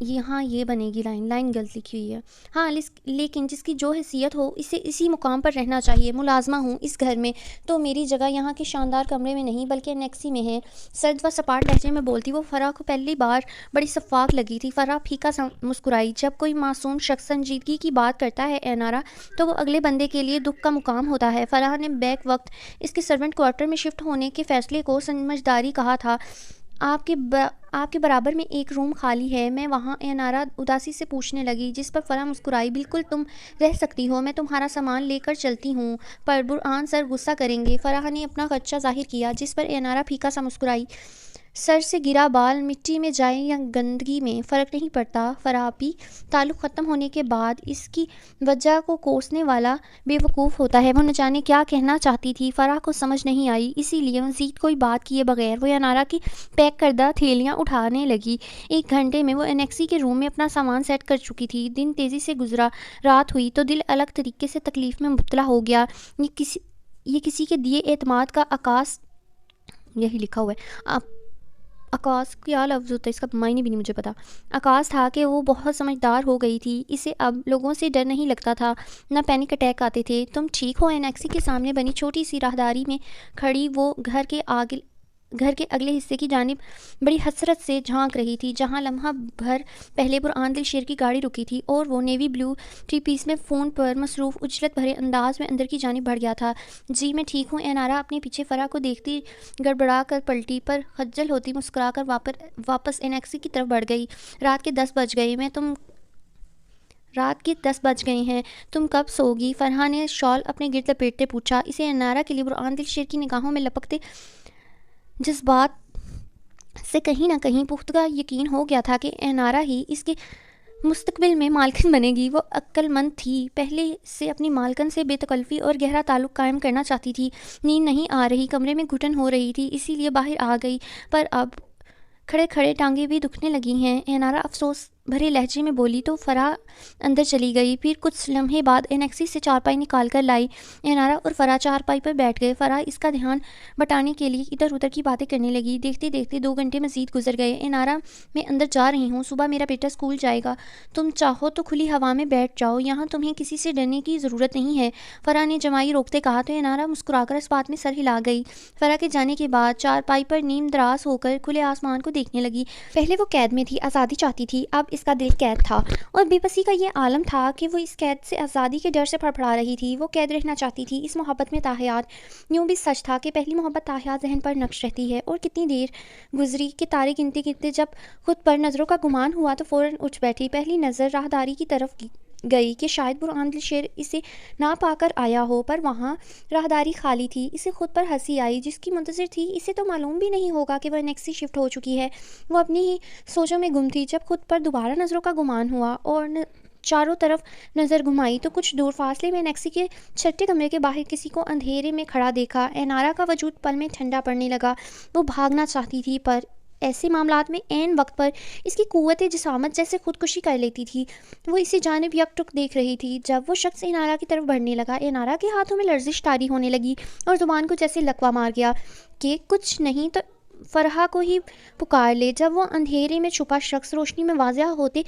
یہاں یہ بنے گی لائن غلط لکھی ہوئی ہے. ہاں لیکن جس کی جو حیثیت ہو اسے اسی مقام پر رہنا چاہیے. ملازمہ ہوں اس گھر میں تو میری جگہ یہاں کے شاندار کمرے میں نہیں بلکہ انیکسی میں ہے. سرد و سپاٹ لہجے میں بولتی وہ فرح کو پہلی بار بڑی شفاف لگی تھی. فرح پھیکا سا مسکرائی. جب کوئی معصوم شخص سنجیدگی کی بات کرتا ہے انارا تو وہ اگلے بندے کے لیے دکھ کا مقام ہوتا ہے. فرح نے بیک وقت اس کے سرونٹ کوارٹر میں شفٹ ہونے کے فیصلے کو سمجھداری کہا تھا. آپ کے برابر میں ایک روم خالی ہے میں وہاں. انارا اداسی سے پوچھنے لگی جس پر فرح مسکرائی. بالکل تم رہ سکتی ہو. میں تمہارا سامان لے کر چلتی ہوں پر برہان سر غصہ کریں گے. فرح نے اپنا خدشہ ظاہر کیا جس پر انارا پھیکا سا مسکرائی. سر سے گرا بال مٹی میں جائے یا گندگی میں فرق نہیں پڑتا. فراپی تعلق ختم ہونے کے بعد اس کی وجہ کو کوسنے والا بے وقوف ہوتا ہے. وہ نہ جانے کیا کہنا چاہتی تھی. فرح کو سمجھ نہیں آئی اسی لیے مزید کوئی بات کیے بغیر وہ انارا کی پیک کردہ تھیلیاں اٹھانے لگی. 1 گھنٹے میں وہ انیکسی کے روم میں اپنا سامان سیٹ کر چکی تھی. دن تیزی سے گزرا. رات ہوئی تو دل الگ طریقے سے تکلیف میں مبتلا ہو گیا. یہ کسی کے دیے اعتماد کا عکاس یہی لکھا ہوا ہے. عکاس کیا لفظ ہوتا ہے اس کا معنی بھی نہیں مجھے پتا. عکاس تھا کہ وہ بہت سمجھدار ہو گئی تھی. اسے اب لوگوں سے ڈر نہیں لگتا تھا نہ پینک اٹیک آتے تھے. تم ٹھیک ہو؟ انیکسی کے سامنے بنی چھوٹی سی راہداری میں کھڑی وہ گھر کے اگلے حصے کی جانب بڑی حسرت سے جھانک رہی تھی جہاں لمحہ بھر پہلے برآن دل شیر کی گاڑی رکی تھی اور وہ نیوی بلو 3 پیس میں فون پر مصروف اجلت بھرے انداز میں اندر کی جانب بڑھ گیا تھا. جی میں ٹھیک ہوں. انارا اپنے پیچھے فرح کو دیکھتی گڑبڑا کر پلٹی پر خجل ہوتی مسکرا کر واپس انیکسی کی طرف بڑھ گئی. رات کے 10 بج گئے ہیں. تم کب سوگی؟ فرح نے شال اپنے گرد لپیٹتے پوچھا. اسے انارا کے لیے برآن دل شیر کی نگاہوں میں لپکتے جذبات سے کہیں نہ کہیں پختہ یقین ہو گیا تھا کہ انارا ہی اس کے مستقبل میں مالکن بنے گی. وہ عقل مند تھی. پہلے سے اپنی مالکن سے بے تکلفی اور گہرا تعلق قائم کرنا چاہتی تھی. نیند نہیں آ رہی. کمرے میں گھٹن ہو رہی تھی اسی لیے باہر آ گئی پر اب کھڑے کھڑے ٹانگیں بھی دکھنے لگی ہیں. انارا افسوس بھرے لہجے میں بولی تو فرح اندر چلی گئی. پھر کچھ لمحے بعد انیکسی سے چارپائی نکال کر لائی. انارا اور فرح چارپائی پر بیٹھ گئے. فرح اس کا دھیان بٹانے کے لیے ادھر ادھر کی باتیں کرنے لگی. دیکھتے دیکھتے 2 گھنٹے مزید گزر گئے. انارا میں اندر جا رہی ہوں. صبح میرا بیٹا اسکول جائے گا. تم چاہو تو کھلی ہوا میں بیٹھ جاؤ. یہاں تمہیں کسی سے ڈرنے کی ضرورت نہیں ہے. فرح نے جمائی روکتے کہا تو انارا مسکرا کر اس بات میں سر ہلا گئی. فرح کے جانے کے بعد چارپائی پر نیم دراز ہو کر کھلے آسمان کو دیکھنے لگی. پہلے وہ قید میں تھی آزادی چاہتی تھی. اب اس کا دل قید تھا اور بے بسی کا یہ عالم تھا کہ وہ اس قید سے آزادی کے ڈر سے پھڑپڑا رہی تھی. وہ قید رہنا چاہتی تھی اس محبت میں تاحیات. یوں بھی سچ تھا کہ پہلی محبت تاحیات ذہن پر نقش رہتی ہے. اور کتنی دیر گزری کہ تارے گنتے گنتے جب خود پر نظروں کا گمان ہوا تو فوراً اٹھ بیٹھی. پہلی نظر راہداری کی طرف گئی کہ شاید برآن دل شیر اسے نہ پا کر آیا ہو پر وہاں راہداری خالی تھی. اسے خود پر ہنسی آئی. جس کی منتظر تھی اسے تو معلوم بھی نہیں ہوگا کہ وہ انیکسی شفٹ ہو چکی ہے. وہ اپنی ہی سوچوں میں گم تھی جب خود پر دوبارہ نظروں کا گمان ہوا اور چاروں طرف نظر گھمائی تو کچھ دور فاصلے میں انیکسی کے چھٹے کمرے کے باہر کسی کو اندھیرے میں کھڑا دیکھا. انارا کا وجود پل میں ٹھنڈا پڑنے لگا. وہ بھاگنا چاہتی تھی پر ایسے معاملات میں عین وقت پر اس کی قوت جسامت جیسے خودکشی کر لیتی تھی. وہ اسی جانب یک ٹک دیکھ رہی تھی جب وہ شخص انارا کی طرف بڑھنے لگا. انارا کے ہاتھوں میں لرزش طاری ہونے لگی اور زبان کو جیسے لکوہ مار گیا کہ کچھ نہیں تو فرح کو ہی پکار لے. جب وہ اندھیرے میں چھپا شخص روشنی میں واضح ہوتے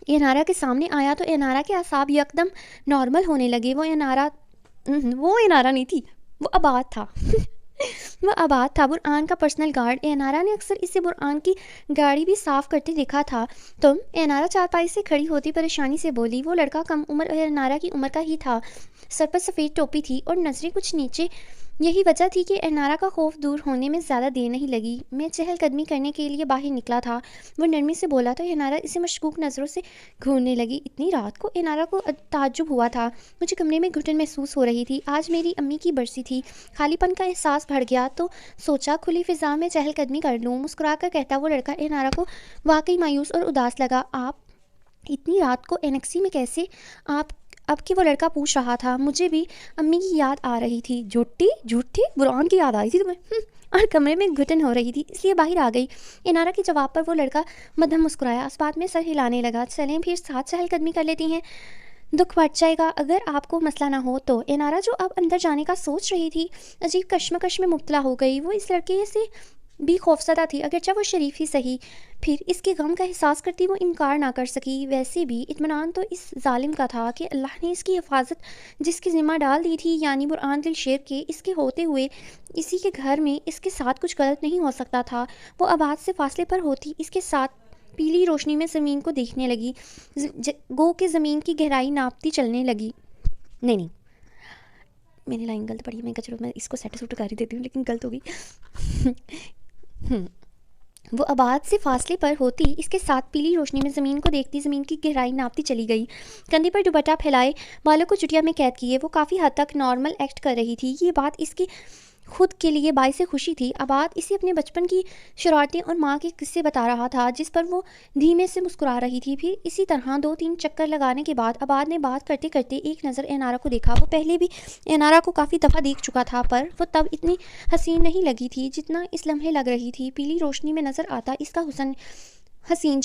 انارا کے سامنے آیا تو انارا کے اعصاب یکدم نارمل ہونے لگے. وہ انارا نہیں تھی. وہ آباد تھا. وہ آباد تھا برآن کا پرسنل گارڈ. انارا نے اکثر اسے برآن کی گاڑی بھی صاف کرتے دیکھا تھا. تم؟ انارا چارپائی سے کھڑی ہوتی پریشانی سے بولی. وہ لڑکا کم عمر اور انارا کی عمر کا ہی تھا. سر پر سفید ٹوپی تھی اور نظریں کچھ نیچے. یہی وجہ تھی کہ انارا کا خوف دور ہونے میں زیادہ دیر نہیں لگی. میں چہل قدمی کرنے کے لیے باہر نکلا تھا. وہ نرمی سے بولا تو انارا اسے مشکوک نظروں سے گھورنے لگی. اتنی رات کو؟ انارا کو تعجب ہوا تھا. مجھے کمرے میں گھٹن محسوس ہو رہی تھی. آج میری امی کی برسی تھی. خالی پن کا احساس بڑھ گیا تو سوچا کھلی فضا میں چہل قدمی کر لوں. مسکرا کر کہتا وہ لڑکا انارا کو واقعی مایوس اور اداس لگا. آپ اتنی رات کو انیکسی میں کیسے؟ آپ اب کہ وہ لڑکا پوچھ رہا تھا. مجھے بھی امی کی یاد آ رہی تھی. جھوٹی برآن کی یاد آئی تھی تمہیں؟ اور کمرے میں گھٹن ہو رہی تھی اس لیے باہر آ گئی. انارا کے جواب پر وہ لڑکا مدھم مسکرایا. اس بات میں سر ہلانے لگا. چلیں پھر ساتھ چہل قدمی کر لیتی ہیں. دکھ بٹ جائے گا اگر آپ کو مسئلہ نہ ہو تو. انارا جو اب اندر جانے کا سوچ رہی تھی عجیب کشمکش میں مبتلا ہو گئی. وہ اس لڑکے سے بھی خوفزدہ تھی، اگرچہ وہ شریف ہی صحیح، پھر اس کے غم کا احساس کرتی وہ انکار نہ کر سکی۔ ویسے بھی اطمینان تو اس ظالم کا تھا کہ اللہ نے اس کی حفاظت جس کی ذمہ ڈال دی تھی، یعنی برہان دل شیر کے، اس کے ہوتے ہوئے اسی کے گھر میں اس کے ساتھ کچھ غلط نہیں ہو سکتا تھا۔ وہ آباد سے فاصلے پر ہوتی اس کے ساتھ پیلی روشنی میں زمین کو دیکھنے لگی، گو کہ زمین کی گہرائی ناپتی چلنے لگی۔ نہیں، میں نے لائن غلط پڑھی، میں کہا چلو میں اس کو سیٹ سوٹ کر ہی دیتی ہوں، لیکن غلط ہوگی۔ وہ آباد سے فاصلے پر ہوتی اس کے ساتھ پیلی روشنی میں زمین کو دیکھتی زمین کی گہرائی ناپتی چلی گئی۔ کندھے پر دوپٹہ پھیلائے، بالوں کو چٹیا میں قید کیے وہ کافی حد تک نارمل ایکٹ کر رہی تھی۔ یہ بات اس کی خود کے لیے باعث خوشی تھی۔ آباد اسے اپنے بچپن کی شرارتیں اور ماں کے قصے بتا رہا تھا جس پر وہ دھیمے سے مسکرا رہی تھی۔ پھر اسی طرح 2-3 چکر لگانے کے بعد آباد نے بات کرتے کرتے ایک نظر انارا کو دیکھا۔ وہ پہلے بھی انارا کو کافی دفعہ دیکھ چکا تھا، پر وہ تب اتنی حسین نہیں لگی تھی جتنا اس لمحے لگ رہی تھی۔ پیلی روشنی میں نظر آتا اس کا حسین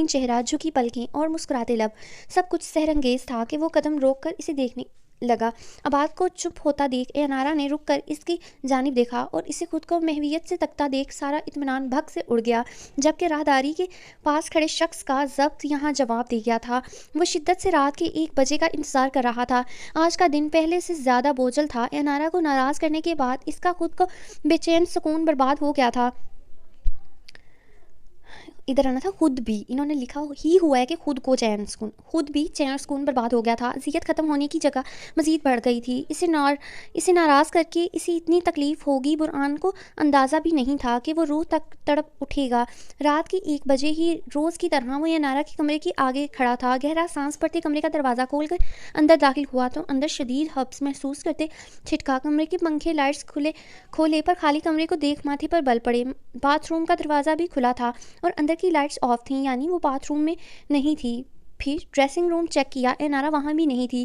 چہرہ، جھکی پلکیں اور مسکراتے لب، سب کچھ سحر انگیز تھا کہ وہ قدم روک کر اسے دیکھنے لگا۔ آباد کو چپ ہوتا دیکھ انارا نے رک کر اس کی جانب دیکھا اور اسے خود کو محویت سے تکتا دیکھ سارا اطمینان بھگ سے اڑ گیا، جبکہ راہداری کے پاس کھڑے شخص کا ضبط یہاں جواب دے گیا تھا۔ وہ شدت سے رات کے 1 بجے کا انتظار کر رہا تھا۔ آج کا دن پہلے سے زیادہ بوجھل تھا۔ انارا کو ناراض کرنے کے بعد اس کا خود کو بے چین سکون برباد ہو گیا تھا۔ ادھر آنا تھا خود بھی، انہوں نے لکھا ہی ہوا ہے کہ خود بھی چین اور سکون برباد ہو گیا تھا۔ اذیت ختم ہونے کی جگہ مزید بڑھ گئی تھی۔ اسے ناراض کر کے اسے اتنی تکلیف ہوگی برہان کو اندازہ بھی نہیں تھا کہ وہ روح تک تڑپ اٹھے گا۔ رات کے 1 بجے ہی روز کی طرح وہ انارا کے کمرے کے آگے کھڑا تھا۔ گہرا سانس پڑتے کمرے کا دروازہ کھول کر اندر داخل ہوا تو اندر شدید حبس محسوس کرتے چھٹکا۔ کمرے کے پنکھے لائٹس کھولے پر خالی کمرے کو دیکھ ماتھے پر بل پڑے۔ باتھ روم کا دروازہ بھی کھلا تھا اور اندر کی لائٹس آف تھیں، یعنی وہ باتھ روم میں نہیں تھی۔ پھر ڈریسنگ روم چیک کیا، انارا وہاں بھی نہیں تھی۔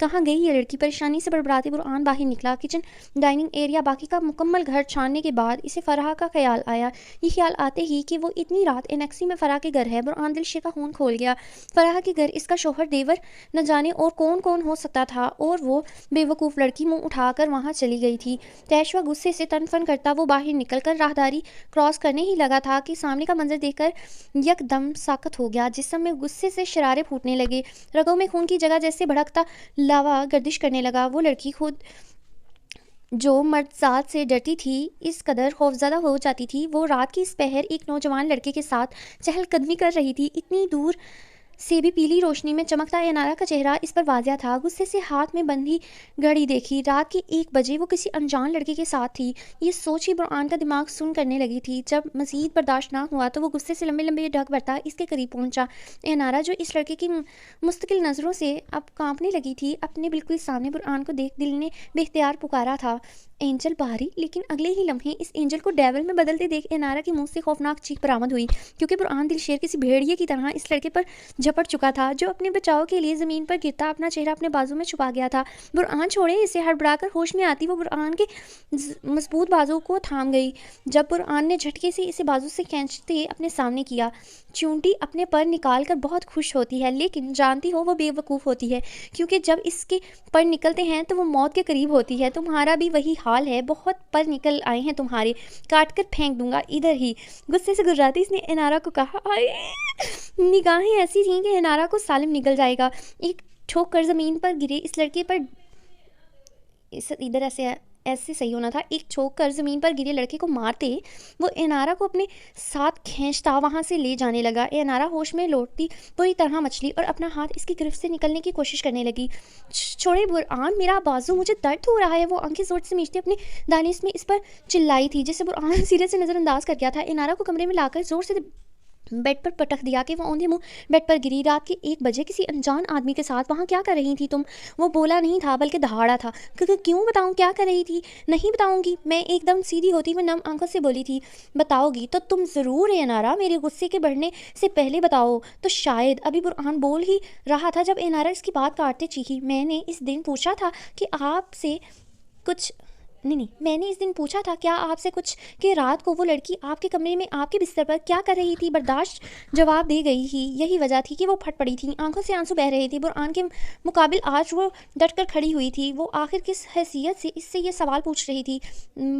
کہاں گئی یہ لڑکی؟ پریشانی سے بڑبڑاتے برہان باہر نکلا۔ کچن، ڈائننگ ایریا، باقی کا مکمل گھر چھاننے کے بعد اسے فرح کا خیال آیا۔ یہ خیال آتے ہی کہ وہ اتنی رات انیکسی میں فرح کے گھر ہے، برہان دل شیر کا خون کھول گیا۔ فرح کے گھر، اس کا شوہر دیور، نہ جانے اور کون ہو سکتا تھا، اور وہ بے وقوف لڑکی منہ اٹھا کر وہاں چلی گئی تھی۔ پیشوا غصے سے تن فن کرتا وہ باہر نکل کر راہداری کراس کرنے ہی لگا تھا کہ سامنے کا منظر دیکھ کر یک دم ساکت ہو گیا۔ جسم میں غصے سے شرارے پھوٹنے لگے، رگوں میں خون کی جگہ جیسے بھڑکتا لاوا گردش کرنے لگا۔ وہ لڑکی خود جو مرد ذات سے ڈرتی تھی، اس قدر خوفزدہ ہو جاتی تھی۔ وہ رات کی اس پہر ایک نوجوان لڑکے کے ساتھ چہل قدمی کر رہی تھی، اتنی دور سے بھی پیلی روشنی میں چمکتا انارا کا چہرہ اس پر واضح تھا۔ غصے سے ہاتھ میں بندھی گھڑی دیکھی، رات کے 1 بجے وہ کسی انجان لڑکے کے ساتھ تھی۔ یہ سوچ ہی برہان کا دماغ سن کرنے لگی تھی۔ جب مزید برداشت نہ ہوا تو وہ غصے سے لمبے ڈھک بھرتا اس کے قریب پہنچا۔ انارا جو اس لڑکے کی مستقل نظروں سے اب کانپنے لگی تھی، اپنے بالکل سامنے برہان کو دیکھ دل نے بے اختیار پکارا تھا، اینجل باری! لیکن اگلے ہی لمحے اس اینجل کو ڈیول میں بدلتے دیکھ انارا کے منہ سے خوفناک چیخ برآمد ہوئی، کیونکہ برہان دل شیر کسی بھیڑیے کی طرح اس لڑکے پر جھپٹ چکا تھا، جو اپنے بچاؤ کے لیے زمین پر گرتا اپنا چہرہ اپنے بازو میں چھپا گیا تھا۔ برہان چھوڑے اسے! ہڑبڑا کر ہوش میں آتی وہ برہان کے مضبوط بازو کو تھام گئی۔ جب برہان نے جھٹکے سے اسے بازو سے کھینچتے اپنے سامنے کیا، چونٹی اپنے پر نکال کر بہت خوش ہوتی ہے، لیکن جانتی ہو وہ بے وقوف ہوتی ہے، کیونکہ جب اس کے پر نکلتے ہیں تو وہ موت کے قریب ہوتی ہے۔ تمہارا بھی وہی حال ہے، بہت پر نکل آئے ہیں تمہارے، کاٹ کر پھینک دوں گا ادھر ہی! غصے سے گرجاتی اس نے انارا کو کہا۔ نگاہیں ایسی تھیں کہ انارا کو سالم نگل جائے گا۔ ایک ٹھوک کر زمین پر گرے اس لڑکے پر ادھر ایسے صحیح ہونا تھا، ایک چھوک کر زمین پر گرے لڑکے کو مارتے وہ انارا کو اپنے ساتھ کھینچتا وہاں سے لے جانے لگا۔ انارا ہوش میں لوٹتی پوری طرح مچلی اور اپنا ہاتھ اس کی گرفت سے نکلنے کی کوشش کرنے لگی۔ چھوڑے برہان، میرا بازو، مجھے درد ہو رہا ہے! وہ آنکھیں زور سے میچتے اپنے دانش میں اس پر چلائی تھی، جسے برہان سیدھے سے نظر انداز کر گیا تھا۔ انارا کو کمرے میں لا کر زور سے بیڈ پر پٹک دیا کہ وہ اوندھے منہ بیڈ پر گری۔ رات کے 1 بجے کسی انجان آدمی کے ساتھ وہاں کیا کر رہی تھی تم؟ وہ بولا نہیں تھا بلکہ دہاڑا تھا۔ کیوں بتاؤں کیا کر رہی تھی؟ نہیں بتاؤں گی! میں ایک دم سیدھی ہوتی وہ نم آنکھوں سے بولی تھی۔ بتاؤ گی تو تم ضرور انارا، میرے غصے کے بڑھنے سے پہلے بتاؤ تو شاید۔ ابھی برہان بول ہی رہا تھا جب انارا اس کی بات کاٹتے چیخی۔ میں نے اس دن پوچھا تھا کہ آپ سے کچھ نہیں میں نے اس دن پوچھا تھا کیا آپ سے کچھ کہ رات کو وہ لڑکی آپ کے کمرے میں آپ کے بستر پر کیا کر رہی تھی. برداشت جواب دے گئی ہی. یہی وجہ تھی کہ وہ پھٹ پڑی تھی. آنکھوں سے آنسو بہہ رہے تھے. برہان کے مقابل آج وہ ڈٹ کر کھڑی ہوئی تھی. وہ آخر کس حیثیت سے اس سے یہ سوال پوچھ رہی تھی.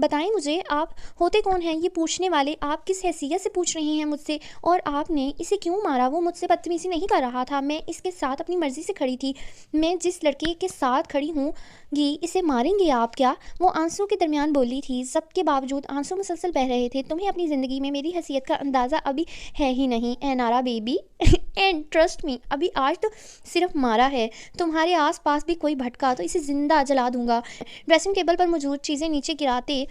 بتائیں مجھے آپ ہوتے کون ہیں یہ پوچھنے والے؟ آپ کس حیثیت سے پوچھ رہے ہیں مجھ سے؟ اور آپ نے اسے کیوں مارا؟ وہ مجھ سے بدتمیزی نہیں کر رہا تھا. میں اس کے ساتھ اپنی مرضی سے کھڑی تھی. میں جس لڑکے کے ساتھ کھڑی ہوں گی اسے ماریں گے آپ کیا؟ وہ آنسو کے درمیان بولی تھی. ضبط کے باوجود آنسو مسلسل بہہ رہے تھے. تمہیں اپنی زندگی میں میری حیثیت کا اندازہ ابھی ہے ہی نہیں اینارا بیبی. اینڈ ٹرسٹ می ابھی آج تو صرف مارا ہے. تمہارے آس پاس بھی کوئی بھٹکا تو اسے زندہ جلا دوں گا. ڈریسنگ ٹیبل پر موجود چیزیں نیچے گراتے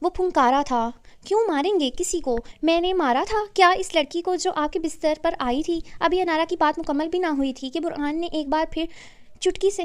وہ پھنکارا تھا. کیوں ماریں گے کسی کو؟ میں نے مارا تھا کیا اس لڑکی کو جو آپ کے بستر پر آئی تھی؟ ابھی انارا کی بات مکمل بھی نہ ہوئی تھی کہ برہان نے ایک بار پھر چٹکی سے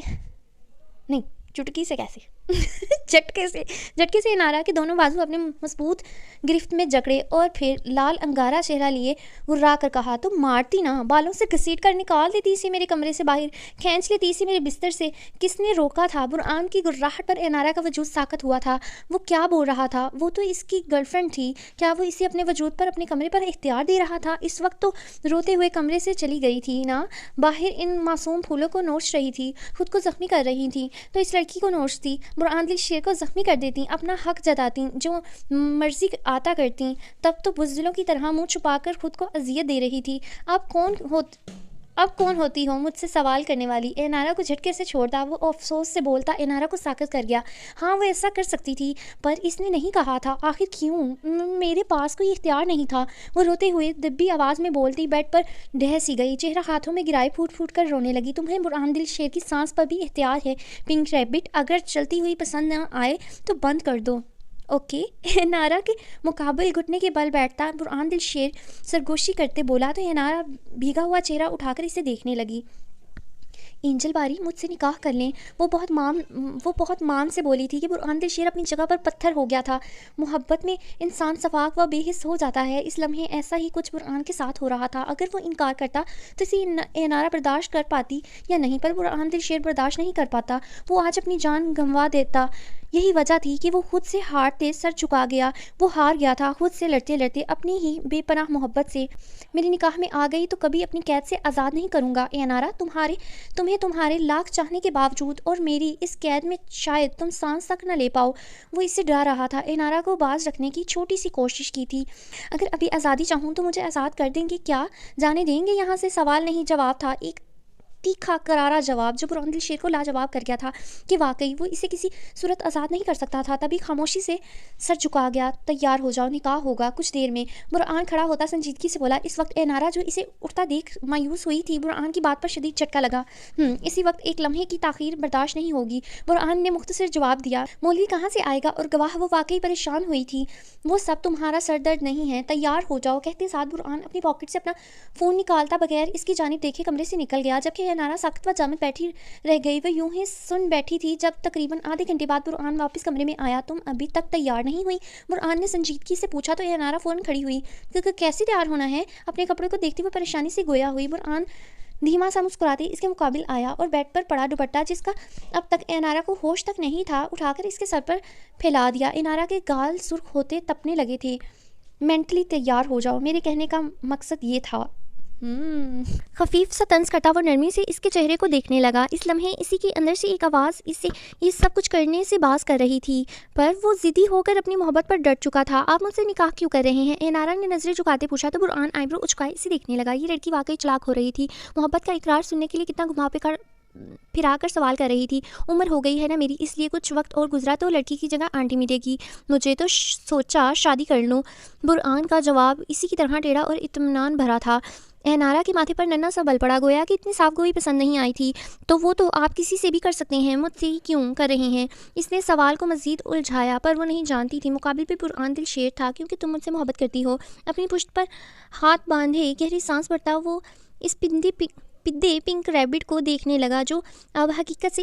جھٹکے سے انارا کے دونوں بازو اپنے مضبوط گرفت میں جکڑے اور پھر لال انگارا چہرہ لیے گرا کر کہا. تم مارتی نا، بالوں سے گھسیٹ کر نکال دیتی اسے میرے کمرے سے باہر، کھینچ لیتی اسے میرے بستر سے. کس نے روکا تھا؟ برہان کی گراہٹ پر انارا کا وجود ساکت ہوا تھا. وہ کیا بول رہا تھا؟ وہ تو اس کی گرل فرینڈ تھی. کیا وہ اسے اپنے وجود پر اپنے کمرے پر اختیار دے رہا تھا؟ اس وقت تو روتے ہوئے کمرے سے چلی گئی تھی نا، باہر ان معصوم پھولوں کو نوچ رہی تھی، خود کو زخمی کر رہی تھی تو اس لڑکی کو نوچتی، برہان دل شیر کو زخمی کر دیتی، اپنا حق جتاتی، جو مرضی آتا کرتی. تب تو بزدلوں کی طرح منہ چھپا کر خود کو اذیت دے رہی تھی. اب کون ہوتی ہو مجھ سے سوال کرنے والی؟ انارا کو جھٹکے سے چھوڑتا. وہ افسوس سے بولتا انارا کو ساکت کر گیا. ہاں وہ ایسا کر سکتی تھی پر اس نے نہیں کہا تھا. آخر کیوں؟ میرے پاس کوئی اختیار نہیں تھا. وہ روتے ہوئے دبی آواز میں بولتی بیڈ پر ڈہ سی گئی، چہرہ ہاتھوں میں گرائے پھوٹ پھوٹ کر رونے لگی. تمہیں برہان دل شیر کی سانس پر بھی اختیار ہے پنک ریبٹ. اگر چلتی ہوئی پسند نہ آئے تو بند کر دو. اوکے. انارا کے مقابل گھٹنے کے بل بیٹھتا برہان دل شیر سرگوشی کرتے بولا تو انارا بھیگا ہوا چہرہ اٹھا کر اسے دیکھنے لگی. اینجل باری مجھ سے نکاح کر لیں. وہ بہت مان سے بولی تھی کہ برہان دل شیر اپنی جگہ پر پتھر ہو گیا تھا. محبت میں انسان سفاک و بے حس ہو جاتا ہے. اس لمحے ایسا ہی کچھ برہان کے ساتھ ہو رہا تھا. اگر وہ انکار کرتا تو اسے انارا برداشت کر پاتی یا نہیں، پر برہان دل شیر برداشت نہیں کر پاتا. وہ آج اپنی جان گنوا دیتا. یہی وجہ تھی کہ وہ خود سے ہارتے سر چکا گیا. وہ ہار گیا تھا خود سے لڑتے لڑتے اپنی ہی بے پناہ محبت سے. میرے نکاح میں آ گئی تو کبھی اپنی قید سے آزاد نہیں کروں گا انارا. تمہیں تمہارے لاکھ چاہنے کے باوجود اور میری اس قید میں شاید تم سانس تک نہ لے پاؤ. وہ اس سے ڈرا رہا تھا. انارا کو باز رکھنے کی چھوٹی سی کوشش کی تھی. اگر ابھی آزادی چاہوں تو مجھے آزاد کر دیں گے کیا؟ جانے دیں گے یہاں سے؟ سوال نہیں جواب تھا، ایک تیکھا کرارا جواب جو برہان دل شیر کو لاجواب کر گیا تھا کہ واقعی وہ اسے کسی صورت آزاد نہیں کر سکتا تھا. تبھی خاموشی سے سر جھکا گیا. تیار ہو جاؤ، نکاح ہوگا کچھ دیر میں. برہان کھڑا ہوتا سنجیدگی سے بولا. اس وقت انارا جو اسے اٹھتا دیکھ مایوس ہوئی تھی، برہان کی بات پر شدید جھٹکا لگا. اسی وقت ایک لمحے کی تاخیر برداشت نہیں ہوگی. برہان نے مختصر جواب دیا. مولوی کہاں سے آئے گا اور گواہ؟ وہ واقعی پریشان ہوئی تھی. وہ سب تمہارا سر درد نہیں ہے. تیار ہو جاؤ کہتے ساتھ برہان اپنی پاکٹ سے اپنا فون نکالتا بغیر اس کی جانب دیکھے کمرے سے نکل گیا. جبکہ انارا سخت و جامد بیٹھی رہ گئی. وہ یوں ہی سن بیٹھی تھی جب تقریباً آدھے گھنٹے بعد برہان واپس کمرے میں آیا. تم ابھی تک تیار نہیں ہوئی؟ برہان نے سنجیدگی سے پوچھا تو انارا فوراً کھڑی ہوئی. کیسے تیار ہونا ہے؟ اپنے کپڑوں کو دیکھتی وہ پریشانی سے گویا ہوئی. برہان دھیما سا مسکراتے اس کے مقابل آیا اور بیڈ پر پڑا دوپٹہ جس کا اب تک انارا کو ہوش تک نہیں تھا اٹھا کر اس کے سر پر پھیلا دیا. انارا کے گال سرخ ہوتے تپنے لگے تھے. مینٹلی تیار ہو جاؤ، میرے کہنے کا مقصد یہ تھا. خفیف سا طنز کرتا وہ نرمی سے اس کے چہرے کو دیکھنے لگا. اس لمحے اسی کے اندر سے ایک آواز اسے یہ سب کچھ کرنے سے باز کر رہی تھی، پر وہ ضدی ہو کر اپنی محبت پر ڈٹ چکا تھا. آپ مجھ سے نکاح کیوں کر رہے ہیں؟ انارا نے نظریں جھکاتے پوچھا تو برہان آئیبرو اچکائے اسے دیکھنے لگا. یہ لڑکی واقعی چلاک ہو رہی تھی. محبت کا اقرار سننے کے لیے کتنا گھما پھرا کر سوال کر رہی تھی. عمر ہو گئی ہے نا میری، اس لیے کچھ وقت اور گزرا تو لڑکی کی جگہ آنٹی ملے گی مجھے تو سوچا شادی کر لوں. برہان کا جواب اسی کی طرح ٹیڑھا اور اطمینان بھرا تھا. انارا کے ماتھے پر ننا سا بل پڑا، گویا کہ اتنی صاف گوئی پسند نہیں آئی تھی. تو وہ تو آپ کسی سے بھی کر سکتے ہیں، مجھ سے ہی کیوں کر رہے ہیں؟ اس نے سوال کو مزید الجھایا، پر وہ نہیں جانتی تھی مقابل پہ برہان دل شیر تھا. کیونکہ تم مجھ سے محبت کرتی ہو. اپنی پشت پر ہاتھ باندھے گہری سانس بھرتا وہ اس پدے پنک ریبٹ کو دیکھنے لگا جو اب حقیقت سے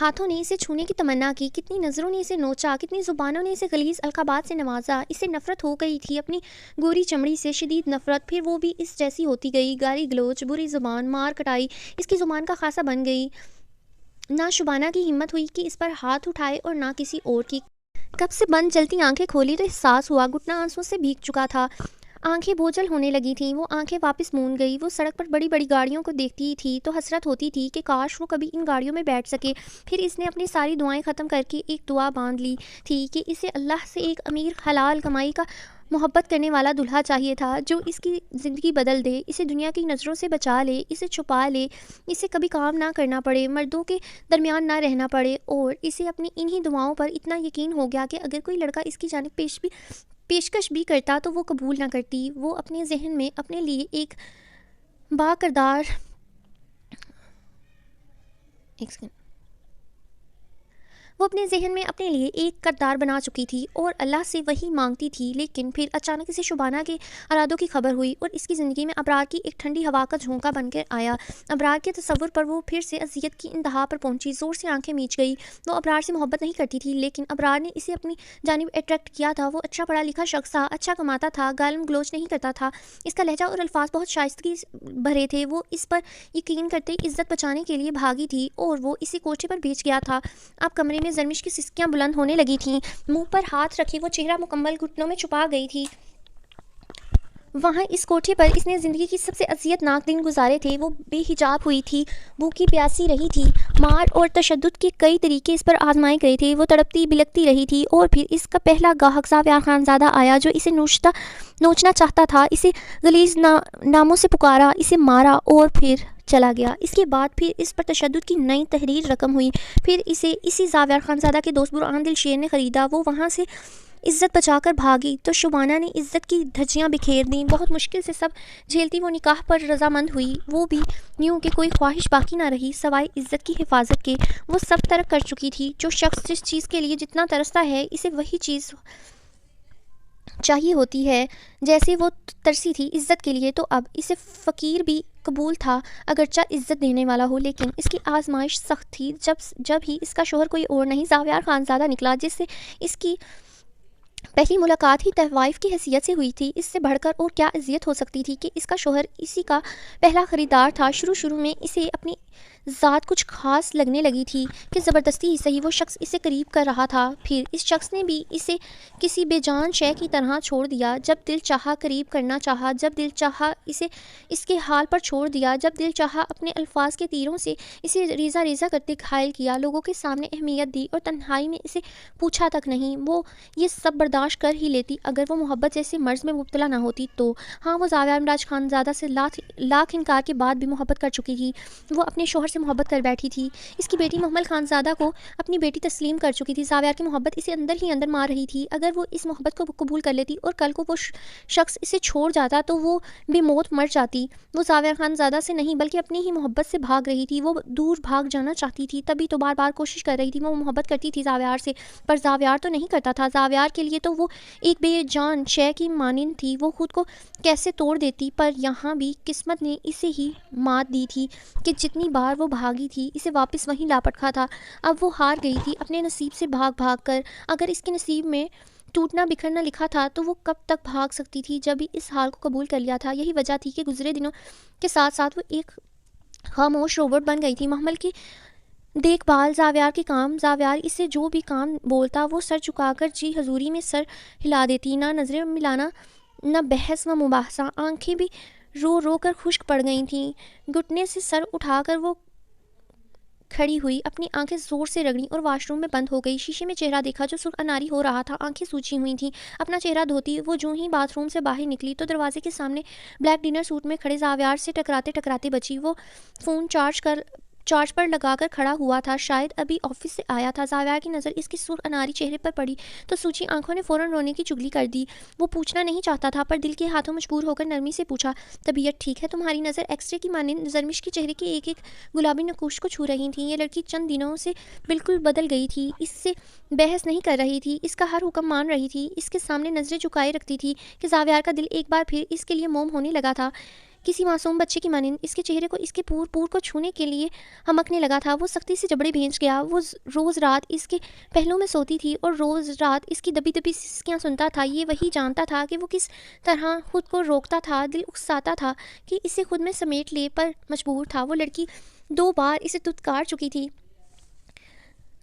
ہاتھوں نے اسے چھونے کی تمنا کی، کتنی نظروں نے اسے نوچا، کتنی زبانوں نے اسے غلیظ القابات سے نوازا۔ اسے نفرت ہو گئی تھی اپنی گوری چمڑی سے، شدید نفرت، پھر وہ بھی اس جیسی ہوتی گئی، گالی گلوچ، بری زبان، مار کٹائی اس کی زبان کا خاصا بن گئی۔ نہ شبانہ کی ہمت ہوئی کہ اس پر ہاتھ اٹھائے اور نہ کسی اور کی۔ کب سے بند چلتی آنکھیں کھولی تو احساس ہوا گھٹنا آنسوں سے بھیگ چکا تھا، آنکھیں بوجھل ہونے لگی تھیں۔ وہ آنکھیں واپس مون گئی۔ وہ سڑک پر بڑی بڑی گاڑیوں کو دیکھتی تھی تو حسرت ہوتی تھی کہ کاش وہ کبھی ان گاڑیوں میں بیٹھ سکے۔ پھر اس نے اپنی ساری دعائیں ختم کر کے ایک دعا باندھ لی تھی کہ اسے اللہ سے ایک امیر حلال کمائی کا محبت کرنے والا دلہا چاہیے تھا جو اس کی زندگی بدل دے، اسے دنیا کی نظروں سے بچا لے، اسے چھپا لے، اسے کبھی کام نہ کرنا پڑے، مردوں کے درمیان نہ رہنا پڑے۔ اور اسے اپنی انہی دعاؤں پر اتنا یقین ہو گیا کہ اگر کوئی لڑکا اس کی جانب پیشکش بھی کرتا تو وہ قبول نہ کرتی۔ وہ اپنے ذہن میں اپنے لیے ایک کردار بنا چکی تھی اور اللہ سے وہی مانگتی تھی۔ لیکن پھر اچانک اسے شبانہ کے ارادوں کی خبر ہوئی اور اس کی زندگی میں ابرار کی ایک ٹھنڈی ہوا کا جھونکا بن کر آیا۔ ابرار کے تصور پر وہ پھر سے اذیت کی انتہا پر پہنچی، زور سے آنکھیں میچ گئی۔ وہ ابرار سے محبت نہیں کرتی تھی لیکن ابرار نے اسے اپنی جانب اٹریکٹ کیا تھا۔ وہ اچھا پڑھا لکھا شخص تھا، اچھا کماتا تھا، گالم گلوچ نہیں کرتا تھا، اس کا لہجہ اور الفاظ بہت شائستگی بھرے تھے۔ وہ اس پر یقین کرتے عزت بچانے کے لیے بھاگی تھی اور وہ اسے کوٹھے پر بیچ گیا تھا۔ اب کمرے میں زرمش کی سسکیاں بلند ہونے لگی تھیں، منہ پر ہاتھ رکھے وہ چہرہ مکمل گھٹنوں میں چھپا گئی تھی۔ وہاں اس کوٹھے پر اس نے زندگی کی سب سے اذیت ناک دن گزارے تھے۔ وہ بے حجاب ہوئی تھی، بھوکی پیاسی رہی تھی، مار اور تشدد کے کئی طریقے اس پر آزمائے گئے تھے۔ وہ تڑپتی بلکتی رہی تھی اور پھر اس کا پہلا گاہک زاویار خانزادہ آیا جو اسے نوچنا چاہتا تھا، اسے غلیظ ناموں سے پکارا، اسے مارا اور پھر چلا گیا۔ اس کے بعد پھر اس پر تشدد کی نئی تحریر رقم ہوئی، پھر اسے اسی زاویار خانزادہ کے دوست برہان دل شیر نے خریدا۔ وہ وہاں سے عزت بچا کر بھاگی تو شبانہ نے عزت کی دھجیاں بکھیر دیں۔ بہت مشکل سے سب جھیلتی وہ نکاح پر رضامند ہوئی، وہ بھی یوں کہ کوئی خواہش باقی نہ رہی سوائے عزت کی حفاظت کے۔ وہ سب ترک کر چکی تھی۔ جو شخص جس چیز کے لیے جتنا ترستا ہے اسے وہی چیز چاہیے ہوتی ہے جیسے وہ ترسی تھی عزت کے لیے، تو اب اسے فقیر بھی قبول تھا اگرچہ عزت دینے والا ہو، لیکن اس کی آزمائش سخت تھی۔ جب ہی اس کا شوہر کوئی اور نہیں زاویار خانزادہ نکلا جس سے اس کی پہلی ملاقات ہی طوائف کی حیثیت سے ہوئی تھی، اس سے بڑھ کر اور کیا اذیت ہو سکتی تھی کہ اس کا شوہر اسی کا پہلا خریدار تھا۔ شروع میں اسے اپنی ذات کچھ خاص لگنے لگی تھی کہ زبردستی ہی صحیح وہ شخص اسے قریب کر رہا تھا، پھر اس شخص نے بھی اسے کسی بے جان شے کی طرح چھوڑ دیا۔ جب دل چاہا قریب کرنا چاہا، جب دل چاہا اسے اس کے حال پر چھوڑ دیا، جب دل چاہا اپنے الفاظ کے تیروں سے اسے ریزہ ریزہ کرتے گھائل کیا، لوگوں کے سامنے اہمیت دی اور تنہائی میں اسے پوچھا تک نہیں۔ وہ یہ سب برداشت کر ہی لیتی اگر وہ محبت جیسے مرض میں مبتلا نہ ہوتی تو۔ ہاں، وہ زاویار امراج خانزادہ سے لاکھ انکار کے بعد بھی محبت کر چکی تھی۔ وہ اپنے شوہر سے محبت کر بیٹھی تھی، اس کی بیٹی محمل خانزادہ کو اپنی بیٹی تسلیم کر چکی تھی۔ زاویار کی محبت اسے اندر ہی اندر مار رہی تھی۔ اگر وہ اس محبت کو قبول کر لیتی اور کل کو وہ شخص اسے چھوڑ جاتا تو وہ بے موت مر جاتی۔ وہ زاویار خانزادہ سے نہیں بلکہ اپنی ہی محبت سے بھاگ رہی تھی۔ وہ دور بھاگ جانا چاہتی تھی، تبھی تو بار بار کوشش کر رہی تھی۔ وہ محبت کرتی تھی زاویار سے، پر زاویار تو نہیں کرتا تھا۔ زاویار کے لیے تو وہ ایک بے جان شے کی مانند تھی، وہ خود کو کیسے توڑ دیتی، پر یہاں بھی قسمت نے اسے ہی مات دی تھی کہ جتنی بار وہ بھاگی تھی اسے واپس وہیں لا پٹکا تھا۔ اب وہ ہار گئی تھی اپنے نصیب سے بھاگ بھاگ کر۔ اگر اس کے نصیب میں ٹوٹنا بکھرنا لکھا تھا تو وہ کب تک بھاگ سکتی تھی جب ہی اس حال کو قبول کر لیا تھا۔ یہی وجہ تھی کہ گزرے دنوں کے ساتھ ساتھ وہ ایک خاموش روبوٹ بن گئی تھی۔ محمل کی دیکھ بھال، زاویار کے کام، زاویار اسے جو بھی کام بولتا وہ سر جھکا کر جی حضوری میں سر ہلا دیتی، نہ نظریں ملانا نہ بحث و مباحثہ۔ آنکھیں بھی رو رو کر خشک پڑ گئی تھیں۔ گھٹنے سے سر اٹھا کر وہ کھڑی ہوئی، اپنی آنکھیں زور سے رگڑیں اور واش روم میں بند ہو گئی۔ شیشے میں چہرہ دیکھا جو سرخ اناری ہو رہا تھا، آنکھیں سوجی ہوئی تھیں۔ اپنا چہرہ دھوتی وہ جوں ہی باتھ روم سے باہر نکلی تو دروازے کے سامنے بلیک ڈنر سوٹ میں کھڑے زاویار سے ٹکراتے بچی۔ وہ فون چارج پر لگا کر کھڑا ہوا تھا، شاید ابھی آفس سے آیا تھا۔ زاویار کی نظر اس کے سرخ اناری چہرے پر پڑی تو سوچی آنکھوں نے فوراً رونے کی چگلی کر دی۔ وہ پوچھنا نہیں چاہتا تھا پر دل کے ہاتھوں مجبور ہو کر نرمی سے پوچھا، طبیعت ٹھیک ہے تمہاری؟ نظر ایکس رے کی مانند زرمش کے چہرے کے ایک ایک گلابی نقوش کو چھو رہی تھیں۔ یہ لڑکی چند دنوں سے بالکل بدل گئی تھی، اس سے بحث نہیں کر رہی تھی، اس کا ہر حکم مان رہی تھی، اس کے سامنے نظریں جھکائے رکھتی تھی کہ زاویار کا دل ایک بار پھر اس کے لیے موم ہونے لگا تھا کسی معصوم بچے کی مانند اس کے چہرے کو اس کے پور پور کو چھونے کے لیے ہمکنے لگا تھا۔ وہ سختی سے جبڑے بھینچ گیا۔ وہ روز رات اس کے پہلو میں سوتی تھی اور روز رات اس کی دبی دبی سسکیاں سنتا تھا۔ یہ وہی جانتا تھا کہ وہ کس طرح خود کو روکتا تھا، دل اکساتا تھا کہ اسے خود میں سمیٹ لے، پر مجبور تھا۔ وہ لڑکی 2 بار اسے دھتکار چکی تھی،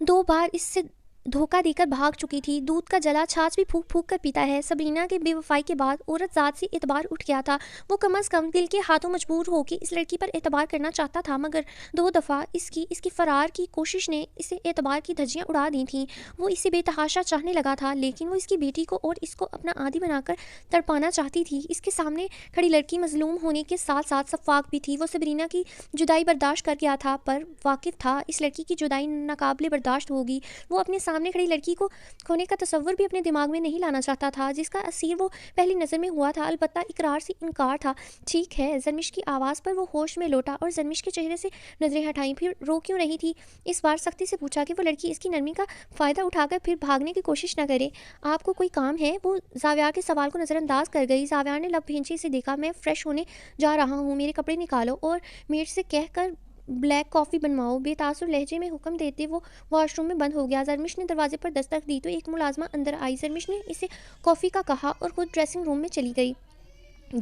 2 بار اس سے دھوکہ دے کر بھاگ چکی تھی۔ دودھ کا جلا چھاچ بھی پھونک پھونک کر پیتا ہے۔ سبرینا کے بے وفائی کے بعد عورت ذات سے اعتبار اٹھ گیا تھا۔ وہ کم از کم دل کے ہاتھوں مجبور ہو کے اس لڑکی پر اعتبار کرنا چاہتا تھا، مگر 2 دفعہ اس کی فرار کی کوشش نے اسے اعتبار کی دھجیاں اڑا دی تھیں۔ وہ اسے بے تحاشا چاہنے لگا تھا، لیکن وہ اس کی بیٹی کو اور اس کو اپنا عادی بنا کر تڑپانا چاہتی تھی۔ اس کے سامنے کھڑی لڑکی مظلوم ہونے کے ساتھ ساتھ شفاق بھی تھی۔ وہ سبرینا کی جدائی برداشت کر گیا تھا، پر واقف تھا اس لڑکی کی جدائی ناقابل برداشت ہوگی۔ وہ اپنے سامنے کھڑی لڑکی کو کھونے کا تصور بھی اپنے دماغ میں نہیں لانا چاہتا تھا، جس کا اسیر وہ پہلی نظر میں ہوا تھا۔ البتہ اقرار سے انکار تھا۔ ٹھیک ہے، زرمش کی آواز پر وہ ہوش میں لوٹا اور زرمش کے چہرے سے نظریں ہٹائیں۔ پھر رو کیوں رہی تھی؟ اس بار سختی سے پوچھا کہ وہ لڑکی اس کی نرمی کا فائدہ اٹھا کر پھر بھاگنے کی کوشش نہ کرے۔ آپ کو کوئی کام ہے؟ وہ زاویار کے سوال کو نظر انداز کر گئی۔ زاویار نے لب بھینچے سے دیکھا۔ میں فریش ہونے جا رہا ہوں، میرے کپڑے نکالو اور میڈ سے کہہ کر بلیک کافی بنواؤ۔ بے تاثر لہجے میں حکم دیتے وہ واش روم میں بند ہو گیا۔ زرمش نے دروازے پر دستک دی تو ایک ملازمہ اندر آئی۔ زرمش نے اسے کافی کا کہا اور خود ڈریسنگ روم میں چلی گئی۔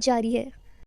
جاری ہے۔